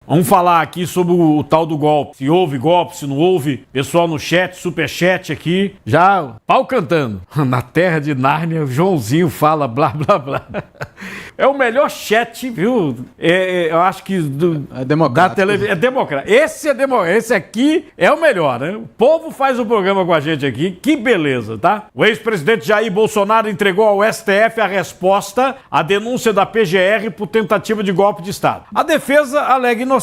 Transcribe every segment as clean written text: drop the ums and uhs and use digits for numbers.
Vamos falar aqui sobre o tal do golpe. Se houve golpe, se não houve. Pessoal no chat, superchat aqui, já pau cantando. Na terra de Nárnia, o Joãozinho fala blá, blá, blá. É o melhor chat, viu? Eu acho que é democrático. Da televisão. É democrático. Esse aqui é o melhor, né? O povo faz o programa com a gente aqui. Que beleza, tá? O ex-presidente Jair Bolsonaro entregou ao STF a resposta à denúncia da PGR por tentativa de golpe de Estado. A defesa alega inocência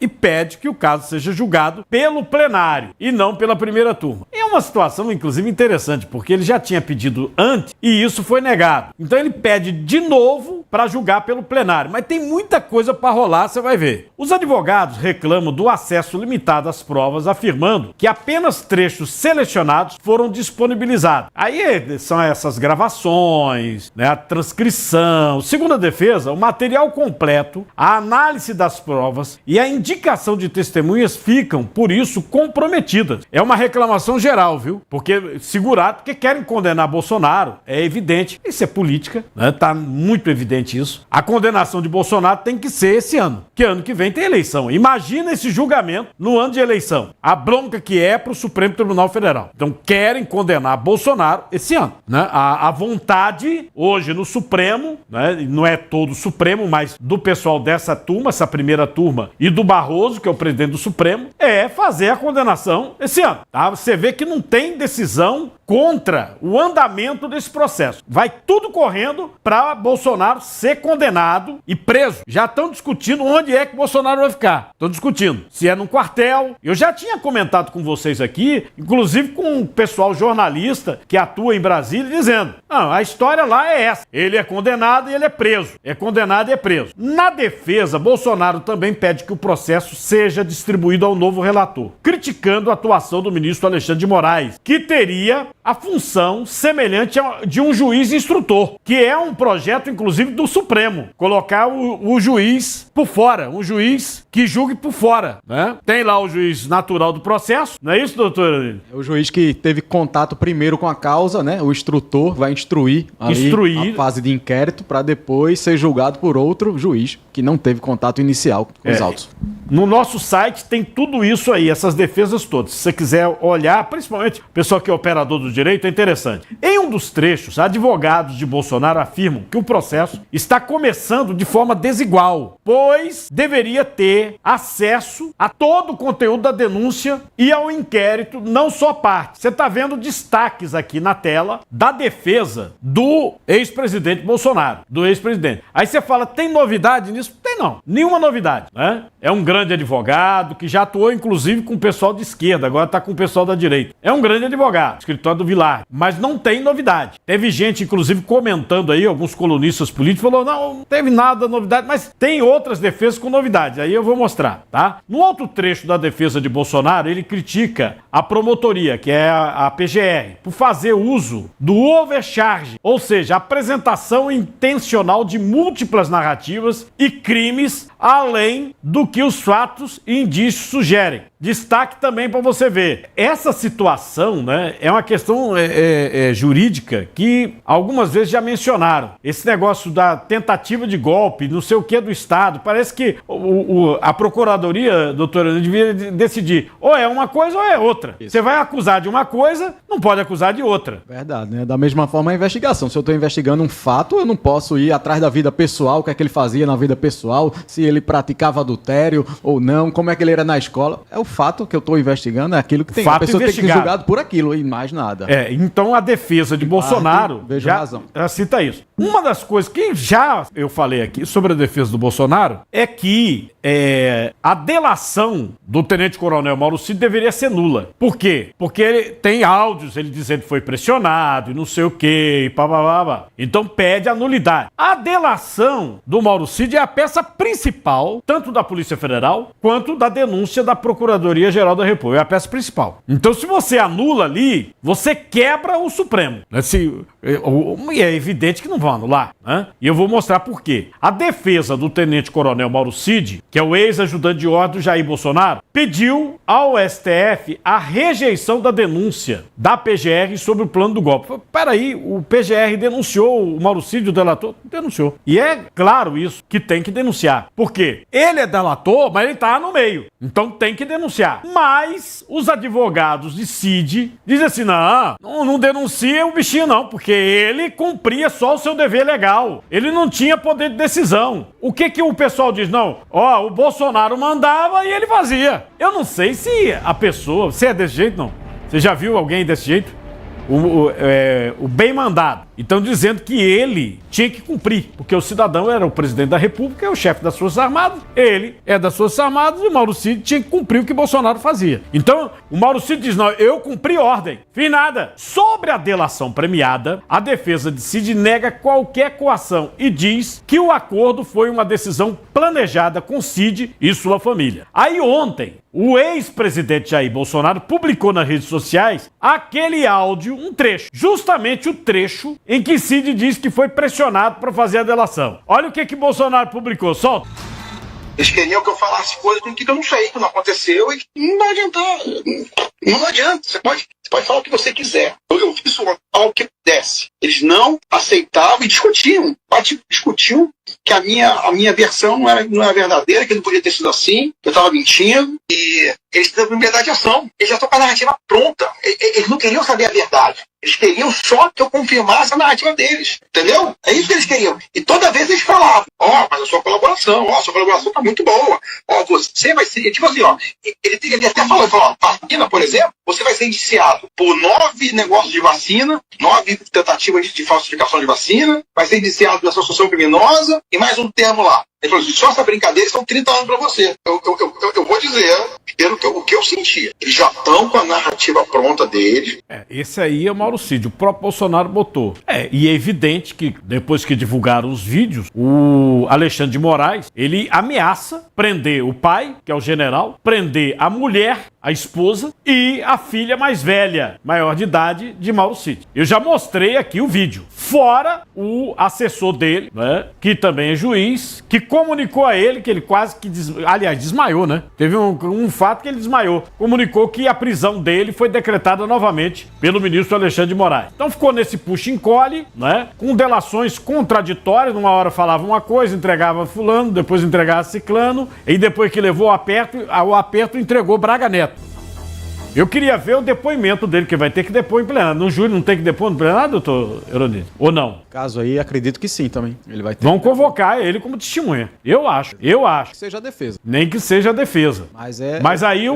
e pede que o caso seja julgado pelo plenário e não pela primeira turma. É uma situação, inclusive, interessante, porque ele já tinha pedido antes e isso foi negado. Então ele pede de novo para julgar pelo plenário. Mas tem muita coisa para rolar, você vai ver. Os advogados reclamam do acesso limitado às provas, afirmando que apenas trechos selecionados foram disponibilizados. Aí são essas gravações, né, a transcrição. Segundo a defesa, o material completo, a análise das provas e a indicação de testemunhas ficam, por isso, comprometidas. É uma reclamação geral, viu? Porque segurado, porque querem condenar Bolsonaro, é evidente. Isso é política, né? Tá muito evidente isso. A condenação de Bolsonaro tem que ser esse ano, que ano que vem tem eleição. Imagina esse julgamento no ano de eleição. A bronca que é para o Supremo Tribunal Federal. Então querem condenar Bolsonaro esse ano, né? A vontade hoje no Supremo, né? Não é todo o Supremo, mas do pessoal dessa turma, essa primeira turma, e do Barroso, que é o presidente do Supremo, é fazer a condenação esse ano. Tá? Você vê que não tem decisão contra o andamento desse processo. Vai tudo correndo para Bolsonaro ser condenado e preso. Já estão discutindo onde é que Bolsonaro vai ficar. Estão discutindo se é num quartel. Eu já tinha comentado com vocês aqui, inclusive com o pessoal jornalista que atua em Brasília, dizendo, não, a história lá é essa. Ele é condenado e ele é preso. É condenado e é preso. Na defesa, Bolsonaro também pede que o processo seja distribuído ao novo relator, criticando a atuação do ministro Alexandre de Moraes, que teria a função semelhante a de um juiz instrutor, que é um projeto, inclusive, do Supremo. Colocar o juiz por fora, um juiz que julgue por fora, né? Tem lá o juiz natural do processo, não é isso, doutor? É o juiz que teve contato primeiro com a causa, né? O instrutor vai instruir a fase de inquérito para depois ser julgado por outro juiz que não teve contato inicial com os autos. No nosso site tem tudo isso aí, essas defesas todas. Se você quiser olhar, principalmente o pessoal que é operador do direito, é interessante. Em um dos trechos, advogados de Bolsonaro afirmam que o processo está começando de forma desigual, pois deveria ter acesso a todo o conteúdo da denúncia e ao inquérito, não só parte. Você está vendo destaques aqui na tela da defesa do ex-presidente Bolsonaro, do ex-presidente. Aí você fala, tem novidade nisso? Tem não, nenhuma novidade, né? É um grande advogado que já atuou, inclusive, com o pessoal de esquerda, agora está com o pessoal da direita. É um grande advogado, escritório do Vilar, mas não tem novidade. Teve gente, inclusive, comentando aí, alguns colunistas políticos, falou, não teve nada de novidade, mas tem outras defesas com novidades, aí eu vou mostrar, tá? No outro trecho da defesa de Bolsonaro, ele critica a promotoria, que é a PGR, por fazer uso do overcharge, ou seja, apresentação intencional de múltiplas narrativas e crimes além do que os fatos e indícios sugerem. Destaque também para você ver. Essa situação, né, é uma questão jurídica que algumas vezes já mencionaram. Esse negócio da tentativa de golpe, não sei o que do Estado, parece que a Procuradoria, doutora, devia decidir ou é uma coisa ou é outra. Isso. Você vai acusar de uma coisa, não pode acusar de outra. Verdade, né? Da mesma forma a investigação. Se eu estou investigando um fato, eu não posso ir atrás da vida pessoal, o que é que ele fazia na vida pessoal, se ele praticava adultério ou não, como é que ele era na escola. É o fato que eu estou investigando, é aquilo que tem. A pessoa tem que ser julgada por aquilo e mais nada. Então a defesa de Bolsonaro já cita isso. Uma das coisas que já eu falei aqui sobre a defesa do Bolsonaro é que a delação do tenente-coronel Mauro Cid deveria ser nula. Por quê? Porque ele tem áudios, ele dizendo que foi pressionado e não sei o quê, e pá. Então pede a nulidade. A delação do Mauro Cid é a peça principal, tanto da Polícia Federal, quanto da denúncia da Procuradoria-Geral da República. É a peça principal. Então, se você anula ali, você quebra o Supremo. E é evidente que não vão anular, né? E eu vou mostrar por quê. A defesa do tenente-coronel Mauro Cid, que é o ex-ajudante de ordem do Jair Bolsonaro, pediu ao STF a rejeição da denúncia da PGR sobre o plano do golpe. Peraí, o PGR denunciou o Mauro Cid, o delator? Denunciou. E é claro isso, que tem que denunciar. Por Por quê? Ele é delator, mas ele tá no meio. Então tem que denunciar. Mas os advogados de Cid dizem assim, não denuncia o bichinho não, porque ele cumpria só o seu dever legal. Ele não tinha poder de decisão. O que o pessoal diz? Não, o Bolsonaro mandava e ele fazia. Eu não sei se a pessoa, se é desse jeito, não. Você já viu alguém desse jeito? O bem mandado. Então dizendo que ele tinha que cumprir, porque o cidadão era o presidente da República, é o chefe das Forças Armadas, ele é das Forças Armadas e o Mauro Cid tinha que cumprir o que Bolsonaro fazia. Então o Mauro Cid diz, não, eu cumpri ordem, fiz nada. Sobre a delação premiada, a defesa de Cid nega qualquer coação e diz que o acordo foi uma decisão planejada com Cid e sua família. Aí ontem, o ex-presidente Jair Bolsonaro publicou nas redes sociais aquele áudio, um trecho, justamente o trecho em que Cid diz que foi pressionado para fazer a delação. Olha o que Bolsonaro publicou, solta. Eles queriam que eu falasse coisas que eu não sei, que não aconteceu e que não vai adiantar. Não adianta. Você pode falar o que você quiser. Eu fiz o que pudesse. Eles não aceitavam e discutiam. Discutiam que a minha versão não era verdadeira, que não podia ter sido assim, que eu estava mentindo. E eles têm liberdade de ação. Eles já estão com a narrativa pronta. Eles não queriam saber a verdade. Eles queriam só que eu confirmasse a narrativa deles. Entendeu? É isso que eles queriam. E toda vez eles falavam, mas a sua colaboração, a sua colaboração tá muito boa. Você vai ser... Tipo assim, ele até falou, vacina, por exemplo, você vai ser indiciado por 9 negócios de vacina, 9 tentativas de falsificação de vacina, vai ser indiciado por associação criminosa e mais um termo lá. Ele falou assim, só essa brincadeira são 30 anos pra você. Eu vou dizer o que eu senti. Eles já estão com a narrativa pronta deles. Esse aí é o Mauro Cid, o próprio Bolsonaro botou. E é evidente que depois que divulgaram os vídeos, o Alexandre de Moraes, ele ameaça prender o pai, que é o general, prender a mulher, a esposa e a filha mais velha, maior de idade, de Mauro Cid. Eu já mostrei aqui o vídeo. Fora o assessor dele, né, que também é juiz, que comunicou a ele que ele quase que, desmaiou, né? Teve um fato que ele desmaiou. Comunicou que a prisão dele foi decretada novamente pelo ministro Alexandre de Moraes. Então ficou nesse puxa-encolhe, né? Com delações contraditórias. Numa hora falava uma coisa, entregava fulano, depois entregava ciclano, e depois que levou o aperto entregou Braga Neto. Eu queria ver o depoimento dele, que vai ter que depor em plenário. No júri não tem que depor no plenário, doutor Eurônimo? Ou não? Caso aí, acredito que sim também. Ele vai ter. Vão convocar ele como testemunha. Eu acho. Que seja a defesa. Nem que seja a defesa. Mas aí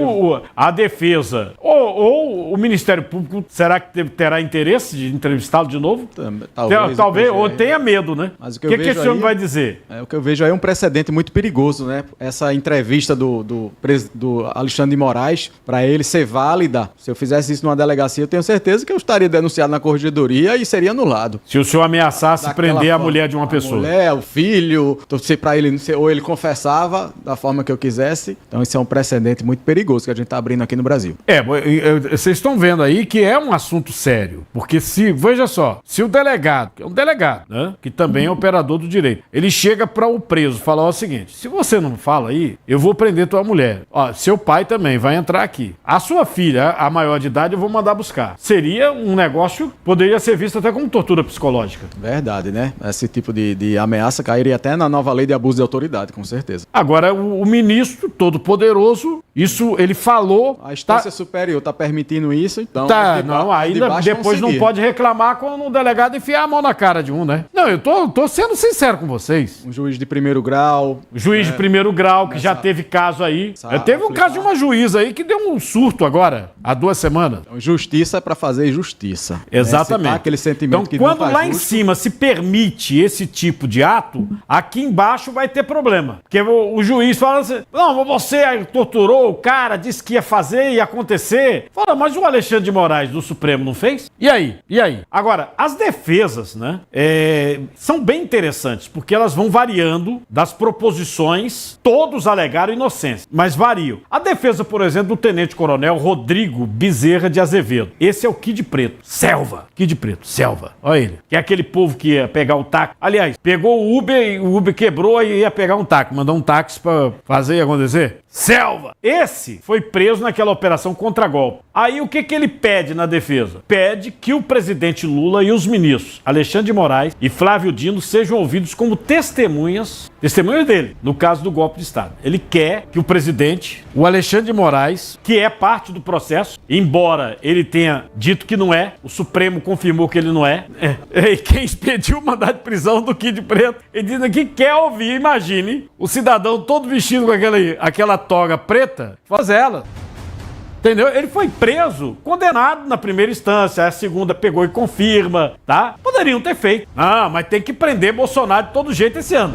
a defesa ou o Ministério Público, será que terá interesse de entrevistá-lo de novo? Talvez ou tenha medo, né? Mas o que esse homem vai dizer? O que eu vejo aí é um precedente muito perigoso, né? Essa entrevista do Alexandre de Moraes, para ele ser válida. Se eu fizesse isso numa delegacia, eu tenho certeza que eu estaria denunciado na corregedoria e seria anulado. Se o senhor ameaçasse prender a mulher de uma pessoa. A mulher, o filho, torcer para ele, ou ele confessava da forma que eu quisesse. Então isso é um precedente muito perigoso que a gente está abrindo aqui no Brasil. Vocês estão vendo aí que é um assunto sério. Porque veja só, se o delegado, que é um delegado, né, que também é operador do direito, ele chega para o preso e fala o seguinte, se você não fala aí, eu vou prender tua mulher. Seu pai também vai entrar aqui. A sua filha, a maior de idade, eu vou mandar buscar. Seria um negócio, poderia ser visto até como tortura psicológica. Verdade, né? Esse tipo de ameaça cairia até na nova lei de abuso de autoridade, com certeza. Agora, o ministro, todo poderoso, isso ele falou... A instância superior está permitindo isso, então... Ainda depois não pode reclamar quando um delegado enfiar a mão na cara de um, né? Não, eu tô sendo sincero com vocês. Um juiz de primeiro grau... Juiz de primeiro grau, que já teve caso aí. Teve um caso de uma juíza aí que deu um surto agora, há 2 semanas. Então, justiça é para fazer justiça. Exatamente. Né? Aquele sentimento então, que quando não faz lá justo... em cima se permite esse tipo de ato, aqui embaixo vai ter problema. Porque o juiz fala assim, não, você torturou o cara, disse que ia fazer, ia acontecer. Fala, mas o Alexandre de Moraes do Supremo não fez? E aí? Agora, as defesas, né, são bem interessantes, porque elas vão variando das proposições, todos alegaram inocência, mas variam. A defesa, por exemplo, do tenente-coronel Rodrigo Bezerra de Azevedo. Esse é o Kid Preto. Selva. Kid Preto. Selva. Olha ele. Que é aquele povo que ia pegar o táxi. Aliás, pegou o Uber e o Uber quebrou e ia pegar um táxi. Mandou um táxi pra fazer e acontecer. Selva. Esse foi preso naquela operação contra-golpe. Aí o que ele pede na defesa? Pede que o presidente Lula e os ministros Alexandre de Moraes e Flávio Dino sejam ouvidos como testemunhas dele, no caso do golpe de Estado. Ele quer que o presidente, o Alexandre de Moraes, que é parte do processo, embora ele tenha dito que não é, o Supremo confirmou que ele não é, e quem expediu o mandado de prisão do Kid Preto, ele diz que quer ouvir, imagine, o cidadão todo vestido com aquela toga preta, faz ela. Entendeu? Ele foi preso, condenado na primeira instância, a segunda pegou e confirma, tá? Poderiam ter feito. Ah, mas tem que prender Bolsonaro de todo jeito esse ano.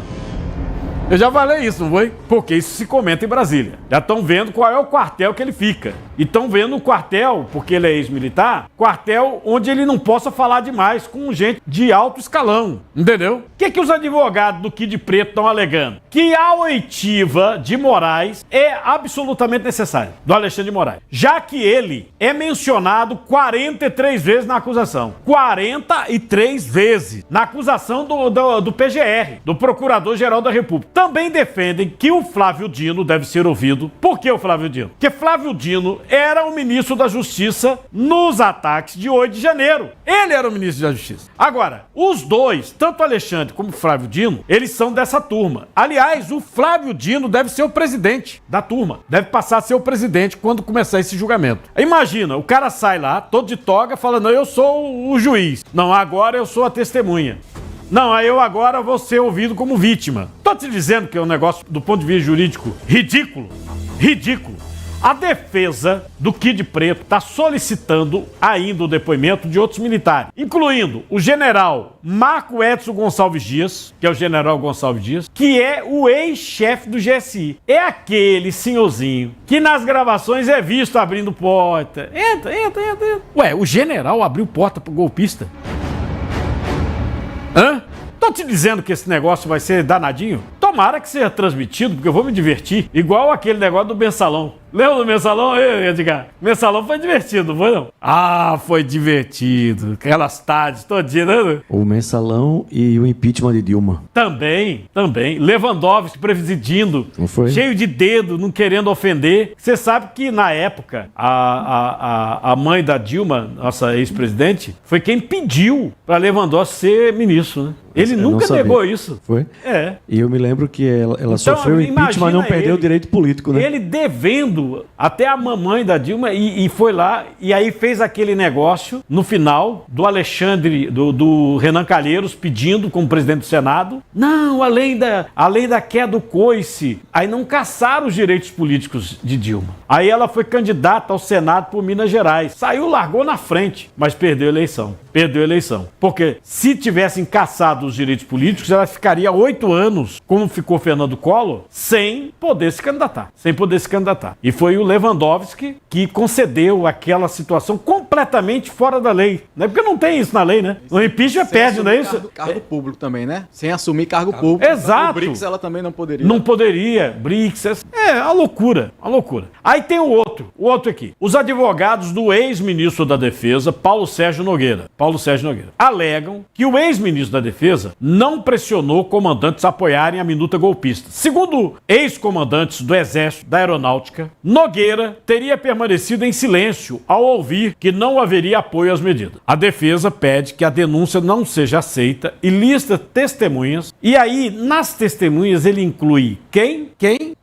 Eu já falei isso, não foi? Porque isso se comenta em Brasília. Já estão vendo qual é o quartel que ele fica. E estão vendo o quartel, porque ele é ex-militar, quartel onde ele não possa falar demais com gente de alto escalão. Entendeu? O que os advogados do Kid Preto estão alegando? Que a oitiva de Moraes é absolutamente necessária, do Alexandre de Moraes. Já que ele é mencionado 43 vezes na acusação. 43 vezes na acusação do PGR, do Procurador-Geral da República. Também defendem que o Flávio Dino deve ser ouvido. Por que o Flávio Dino? Porque Flávio Dino era o ministro da Justiça nos ataques de 8 de janeiro. Ele era o ministro da Justiça. Agora, os dois, tanto Alexandre como Flávio Dino, eles são dessa turma. Aliás, o Flávio Dino deve ser o presidente da turma. Deve passar a ser o presidente quando começar esse julgamento. Imagina, o cara sai lá, todo de toga, falando, não, eu sou o juiz. Não, agora eu sou a testemunha. Não, aí eu agora vou ser ouvido como vítima. Tô te dizendo que é um negócio, do ponto de vista jurídico, ridículo. Ridículo. A defesa do Kid Preto está solicitando ainda o depoimento de outros militares, incluindo o general Marco Edson Gonçalves Dias, que é o general Gonçalves Dias, que é o ex-chefe do GSI. É aquele senhorzinho que nas gravações é visto abrindo porta. Entra. Ué, o general abriu porta pro golpista? Hã? Tô te dizendo que esse negócio vai ser danadinho? Tomara que seja transmitido, porque eu vou me divertir. Igual aquele negócio do Mensalão. Lembra do Mensalão, Edgar? Mensalão foi divertido, não foi não? Ah, foi divertido. Aquelas tardes todinhas, né? O Mensalão e o impeachment de Dilma. Também. Lewandowski presidindo, Não foi? cheio de dedo, não querendo ofender. Você sabe que na época, a mãe da Dilma, nossa ex-presidente, foi quem pediu para Lewandowski ser ministro, né? Ele Eu nunca não sabia. negou isso. Foi? É. E eu me lembro que ela Então, sofreu o impeachment, mas não imagina perdeu ele. o direito político, né? Ele devendo até a mamãe da Dilma e foi lá e aí fez aquele negócio no final do Alexandre, do Renan Calheiros pedindo como presidente do Senado. Não, além da queda do coice, aí não caçaram os direitos políticos de Dilma. Aí ela foi candidata ao Senado por Minas Gerais. Saiu, largou na frente, mas perdeu a eleição. Porque se tivessem caçado os direitos políticos, ela ficaria 8 anos, como ficou Fernando Collor, sem poder se candidatar. E foi o Lewandowski que concedeu aquela situação completamente fora da lei. Né? Porque não tem isso na lei, né? O impeachment perde, não é isso? Cargo público também, né? Sem assumir cargo público. Exato. O BRICS ela também não poderia. Não poderia, BRICS, a loucura. Aí tem o outro aqui. Os advogados do ex-ministro da Defesa, Paulo Sérgio Nogueira, alegam que o ex-ministro da Defesa não pressionou comandantes a apoiarem a minuta golpista. Segundo ex-comandantes do Exército, da Aeronáutica, Nogueira teria permanecido em silêncio ao ouvir que não haveria apoio às medidas. A defesa pede que a denúncia não seja aceita e lista testemunhas. E aí, nas testemunhas, ele inclui quem?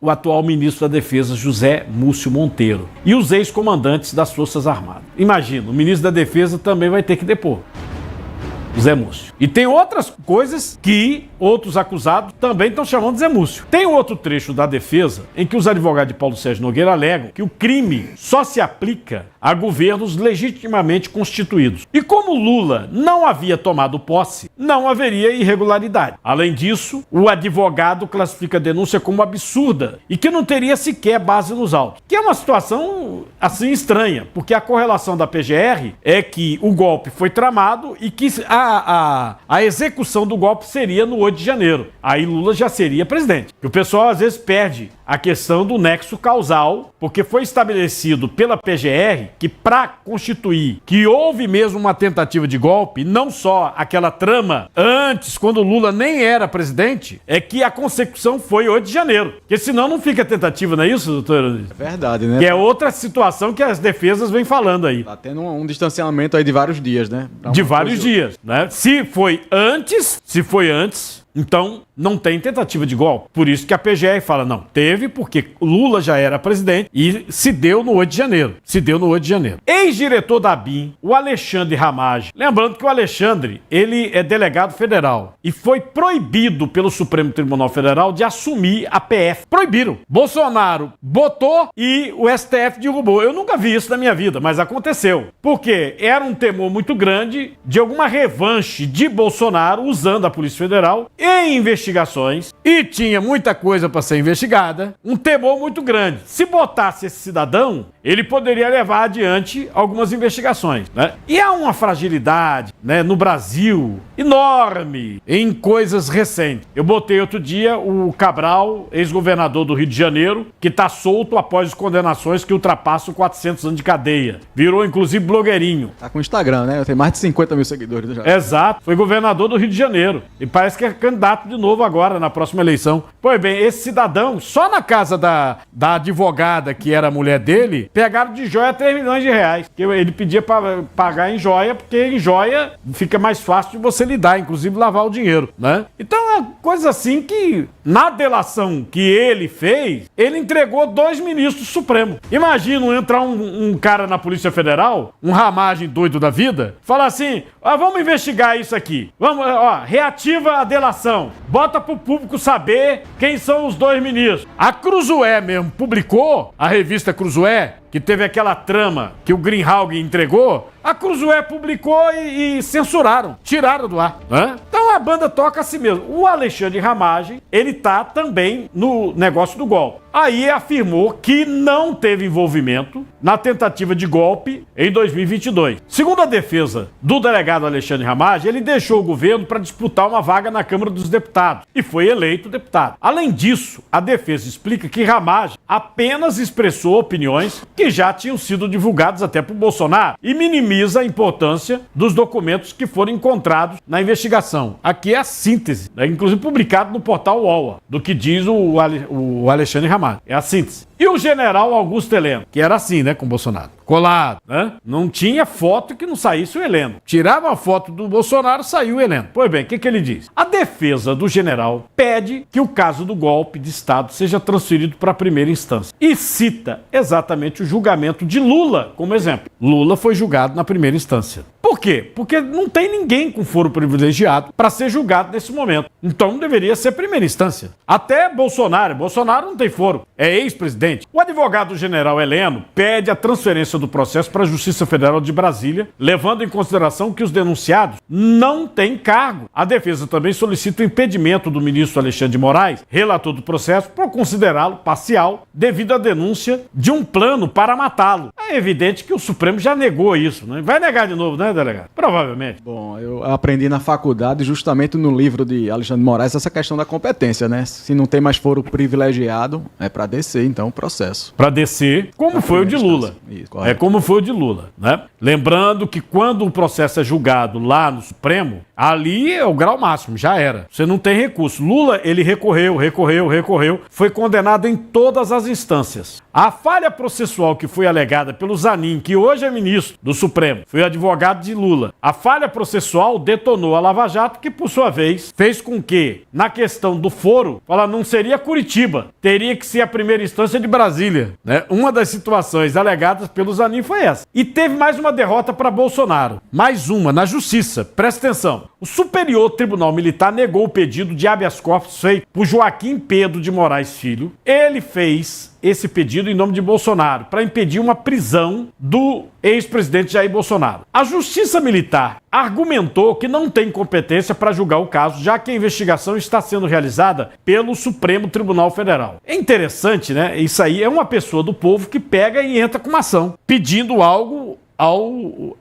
O atual ministro da Defesa, José Múcio Monteiro. E os ex-comandantes das Forças Armadas. Imagina, o ministro da Defesa também vai ter que depor. Zé Múcio. E tem outras coisas que outros acusados também estão chamando de Zé Múcio. Tem outro trecho da defesa em que os advogados de Paulo Sérgio Nogueira alegam que o crime só se aplica a governos legitimamente constituídos. E como Lula não havia tomado posse, não haveria irregularidade. Além disso, o advogado classifica a denúncia como absurda e que não teria sequer base nos autos. Que é uma situação assim estranha, porque a correlação da PGR é que o golpe foi tramado e que a execução do golpe seria no 8 de janeiro. Aí Lula já seria presidente. E o pessoal às vezes perde a questão do nexo causal, porque foi estabelecido pela PGR que para constituir que houve mesmo uma tentativa de golpe, não só aquela trama antes, quando Lula nem era presidente, é que a consecução foi 8 de janeiro. Porque senão não fica tentativa, não é isso, doutor? É verdade, né? Que é outra situação que as defesas vêm falando aí. Tá tendo um distanciamento aí de vários dias, né? De vários dias, né? Se foi antes, então não tem tentativa de golpe. Por isso que a PGR fala, não, teve porque Lula já era presidente e se deu no 8 de janeiro. Ex-diretor da BIM, o Alexandre Ramage. Lembrando que o Alexandre, ele é delegado federal e foi proibido pelo Supremo Tribunal Federal de assumir a PF. Proibiram. Bolsonaro botou e o STF derrubou. Eu nunca vi isso na minha vida, mas aconteceu. Porque era um temor muito grande de alguma revanche de Bolsonaro usando a Polícia Federal em investigações, e tinha muita coisa para ser investigada, um temor muito grande. Se botasse esse cidadão, ele poderia levar adiante algumas investigações, né? E há uma fragilidade, né, no Brasil enorme em coisas recentes. Eu botei outro dia o Cabral, ex-governador do Rio de Janeiro, que está solto após condenações que ultrapassam 400 anos de cadeia. Virou, inclusive, blogueirinho. Tá com o Instagram, né? Tem mais de 50 mil seguidores já. Exato. Foi governador do Rio de Janeiro. E parece que é candidato de novo agora, na próxima eleição. Pois bem, esse cidadão, só na casa da advogada, que era a mulher dele, pegaram de joia 3 milhões de reais. Que ele pedia para pagar em joia, porque em joia fica mais fácil de você lidar, inclusive lavar o dinheiro, né? Então é coisa assim que, na delação que ele fez, ele entregou 2 ministros supremos. Imagina entrar um cara na Polícia Federal, um ramagem doido da vida, falar assim, vamos investigar isso aqui. Vamos, reativa a delação. Bota pro público saber quem são os 2 ministros. A Cruzoé mesmo publicou, a revista Cruzoé, que teve aquela trama que o Greenhalgh entregou, a Cruzoé publicou e censuraram, tiraram do ar, né? Então a banda toca assim mesmo. O Alexandre Ramage, ele tá também no negócio do golpe. Aí afirmou que não teve envolvimento na tentativa de golpe em 2022. Segundo a defesa do delegado Alexandre Ramage, ele deixou o governo para disputar uma vaga na Câmara dos Deputados e foi eleito deputado. Além disso, a defesa explica que Ramage apenas expressou opiniões que já tinham sido divulgadas até por Bolsonaro e minimiza a importância dos documentos que foram encontrados na investigação. Aqui é a síntese, né? Inclusive publicado no portal UOL, do que diz o Alexandre Ramage. É a síntese. E o general Augusto Heleno, que era assim, né, com o Bolsonaro. Colado, né? Não tinha foto que não saísse o Heleno. Tirava a foto do Bolsonaro, saiu o Heleno. Pois bem, o que ele diz? A defesa do general pede que o caso do golpe de Estado seja transferido para a primeira instância. E cita exatamente o julgamento de Lula como exemplo. Lula foi julgado na primeira instância. Por quê? Porque não tem ninguém com foro privilegiado para ser julgado nesse momento. Então deveria ser primeira instância. Até Bolsonaro não tem foro. É ex-presidente. O advogado general Heleno pede a transferência do processo para a Justiça Federal de Brasília, levando em consideração que os denunciados não têm cargo. A defesa também solicita o impedimento do ministro Alexandre de Moraes, relator do processo, por considerá-lo parcial devido à denúncia de um plano para matá-lo. É evidente que o Supremo já negou isso, né? Vai negar de novo, né, delegado? Provavelmente. Bom, eu aprendi na faculdade, justamente no livro de Alexandre de Moraes, essa questão da competência, né? Se não tem mais foro privilegiado, é para descer, então, o processo. Para descer, como foi o de Lula. Isso, como foi o de Lula, né? Lembrando que quando o processo é julgado lá no Supremo, ali é o grau máximo, já era. Você não tem recurso. Lula, ele recorreu, foi condenado em todas as instâncias. A falha processual que foi alegada pelo Zanin, que hoje é ministro do Supremo, foi advogado de Lula. A falha processual detonou a Lava Jato, que por sua vez fez com que, na questão do foro, não seria Curitiba, teria que ser a primeira instância de Brasília, né? Uma das situações alegadas pelo Zanin foi essa. E teve mais uma derrota para Bolsonaro. Mais uma, na Justiça. Presta atenção. O Superior Tribunal Militar negou o pedido de habeas corpus feito por Joaquim Pedro de Moraes Filho. Ele fez esse pedido em nome de Bolsonaro, para impedir uma prisão do ex-presidente Jair Bolsonaro. A Justiça Militar argumentou que não tem competência para julgar o caso, já que a investigação está sendo realizada pelo Supremo Tribunal Federal. É interessante, né? Isso aí é uma pessoa do povo que pega e entra com uma ação, pedindo algo ao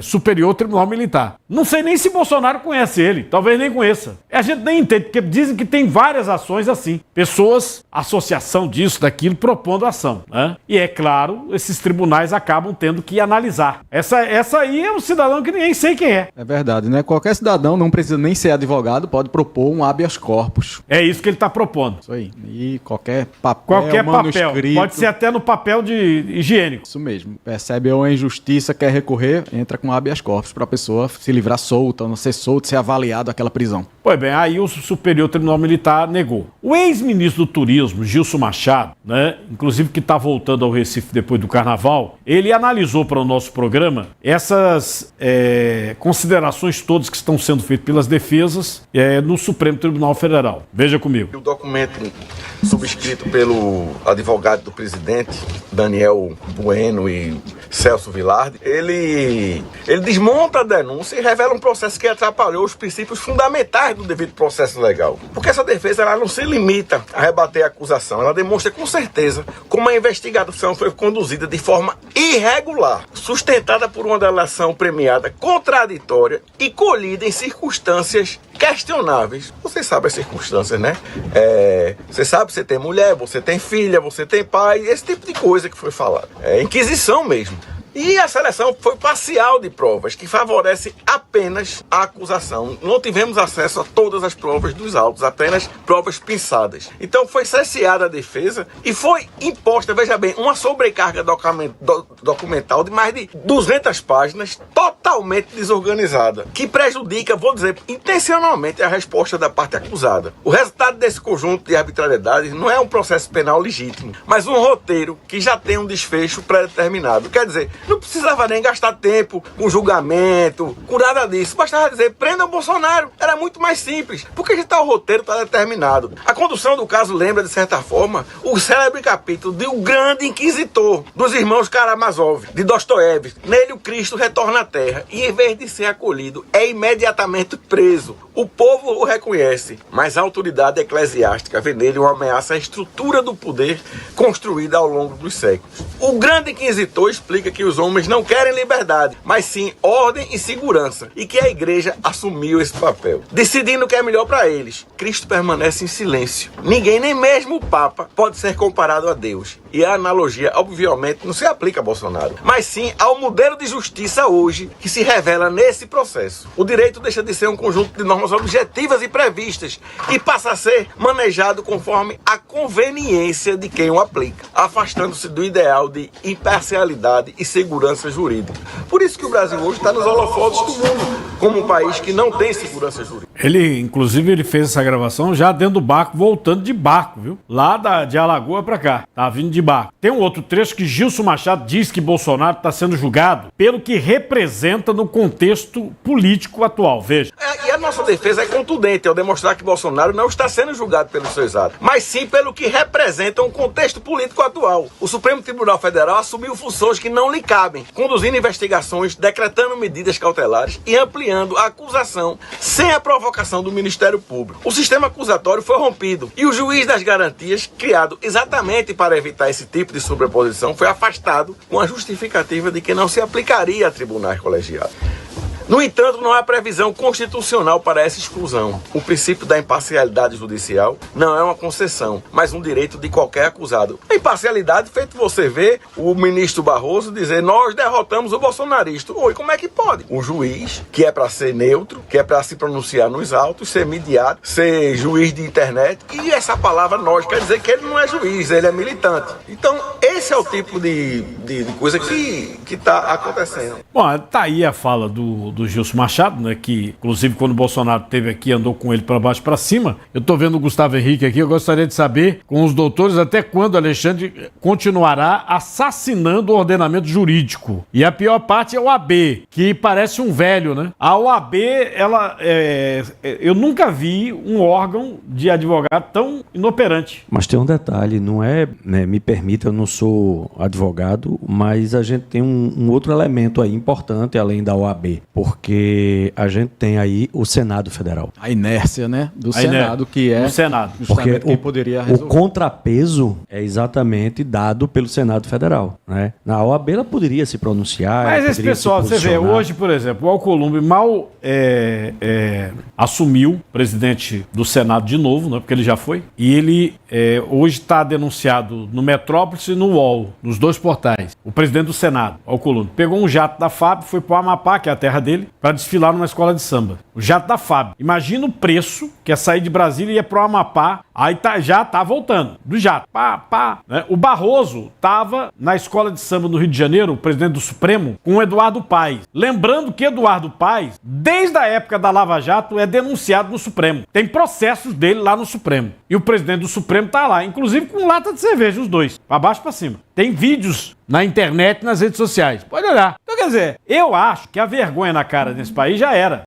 Superior Tribunal Militar. Não sei nem se Bolsonaro conhece ele, talvez nem conheça. A gente nem entende, porque dizem que tem várias ações assim. Pessoas, associação disso, daquilo, propondo ação, né? E é claro, esses tribunais acabam tendo que analisar. Essa aí é um cidadão que nem sei quem é. É verdade, né? Qualquer cidadão, não precisa nem ser advogado, pode propor um habeas corpus. É isso que ele está propondo. Isso aí. E qualquer papel, manuscrito. Pode ser até no papel de higiênico. Isso mesmo. Percebe uma injustiça, quer recorrer, entra com habeas corpus para a pessoa se livrar solta, não ser solta, ser avaliado aquela prisão. Pois bem, aí o Superior Tribunal Militar negou. O ex-ministro do Turismo, Gilson Machado, né, inclusive que está voltando ao Recife depois do Carnaval, ele analisou para o nosso programa essas considerações todas que estão sendo feitas pelas defesas no Supremo Tribunal Federal. Veja comigo. O documento subscrito pelo advogado do presidente, Daniel Bueno e Celso Vilardi, ele desmonta a denúncia e revela um processo que atrapalhou os princípios fundamentais do devido processo legal. Porque essa defesa ela não se limita a rebater a acusação, ela demonstra com certeza como a investigação foi conduzida de forma irregular, sustentada por uma delação premiada contraditória e colhida em circunstâncias questionáveis. Você sabe as circunstâncias, né? Você sabe, você tem mulher, você tem filha, você tem pai, esse tipo de coisa que foi falado. É inquisição mesmo. E a seleção foi parcial de provas, que favorece apenas a acusação. Não tivemos acesso a todas as provas dos autos, apenas provas pinçadas. Então foi cesseada a defesa e foi imposta, veja bem, uma sobrecarga documental de mais de 200 páginas, totalmente desorganizada, que prejudica, vou dizer, intencionalmente a resposta da parte acusada. O resultado desse conjunto de arbitrariedades não é um processo penal legítimo, mas um roteiro que já tem um desfecho pré-determinado. Quer dizer, não precisava nem gastar tempo com julgamento, com nada disso. Bastava dizer, prenda o Bolsonaro. Era muito mais simples, porque já o roteiro está determinado. A condução do caso lembra, de certa forma, o célebre capítulo de O Grande Inquisitor, dos irmãos Karamazov, de Dostoiévski. Nele o Cristo retorna à Terra e, em vez de ser acolhido, é imediatamente preso. O povo o reconhece, mas a autoridade eclesiástica vê nele uma ameaça à estrutura do poder construída ao longo dos séculos. O Grande Inquisitor explica que os homens não querem liberdade, mas sim ordem e segurança, e que a igreja assumiu esse papel, decidindo o que é melhor para eles. Cristo permanece em silêncio. Ninguém, nem mesmo o Papa, pode ser comparado a Deus. E a analogia, obviamente, não se aplica a Bolsonaro, mas sim ao modelo de justiça hoje que se revela nesse processo. O direito deixa de ser um conjunto de normas objetivas e previstas e passa a ser manejado conforme a conveniência de quem o aplica, afastando-se do ideal de imparcialidade e segurança jurídica. Por isso que o Brasil hoje está nos holofotes do mundo, como um país que não tem segurança jurídica. Inclusive, ele fez essa gravação já dentro do barco, voltando de barco, viu? Lá de Alagoas pra cá. Tá vindo de barco. Tem um outro trecho que Gilson Machado diz que Bolsonaro está sendo julgado pelo que representa no contexto político atual. Veja. E a nossa defesa é contundente ao demonstrar que Bolsonaro não está sendo julgado pelos seus atos, mas sim pelo que representa um contexto político atual. O Supremo Tribunal Federal assumiu funções que não lhe cabem, conduzindo investigações, decretando medidas cautelares e ampliando a acusação sem a provocação do Ministério Público. O sistema acusatório foi rompido e o juiz das garantias, criado exatamente para evitar esse tipo de sobreposição, foi afastado com a justificativa de que não se aplicaria a tribunais colegiados. No entanto, não há previsão constitucional para essa exclusão. O princípio da imparcialidade judicial não é uma concessão, mas um direito de qualquer acusado. A imparcialidade, feito você ver o ministro Barroso dizer, nós derrotamos o bolsonarista. Oi, como é que pode? Um juiz, que é para ser neutro, que é para se pronunciar nos autos, ser midiático, ser juiz de internet, e essa palavra nós quer dizer que ele não é juiz, ele é militante. Então, esse é o tipo de coisa que está acontecendo. Bom, tá aí a fala do Gilson Machado, né, que inclusive quando o Bolsonaro esteve aqui andou com ele para baixo e para cima. Eu tô vendo o Gustavo Henrique aqui, eu gostaria de saber com os doutores até quando Alexandre continuará assassinando o ordenamento jurídico. E a pior parte é o AB, que parece um velho, né? A OAB, eu nunca vi um órgão de advogado tão inoperante. Mas tem um detalhe, não é, né, me permita, eu não sou advogado, mas a gente tem um outro elemento aí importante além da OAB. porque a gente tem aí o Senado Federal. A inércia, né? Do A Senado, que é do Senado. Porque justamente quem poderia o resolver. contrapeso é exatamente dado pelo Senado Federal, né? Na OAB ela poderia se pronunciar. Mas ela esse poderia pessoal, se você vê, posicionar. hoje, por exemplo, o Alcolumbre mal assumiu presidente do Senado de novo, né, porque ele já foi, e ele hoje está denunciado no Metrópolis e no UOL, nos dois portais. O presidente do Senado, Alcolumbre, pegou um jato da FAB, foi para o Amapá, que é a terra dele, para desfilar numa escola de samba. O jato da FAB. Imagina o preço que é sair de Brasília e ir para o Amapá, aí já tá voltando, do jato. Né? O Barroso estava na escola de samba no Rio de Janeiro, o presidente do Supremo, com o Eduardo Paes. Lembrando que Eduardo Paes, desde a época da Lava Jato, é denunciado no Supremo. Tem processos dele lá no Supremo. E o presidente do Supremo tá lá, inclusive com lata de cerveja, os dois, para baixo e para cima. Tem vídeos na internet e nas redes sociais. Pode olhar. Então, quer dizer, eu acho que a vergonha na cara desse país já era.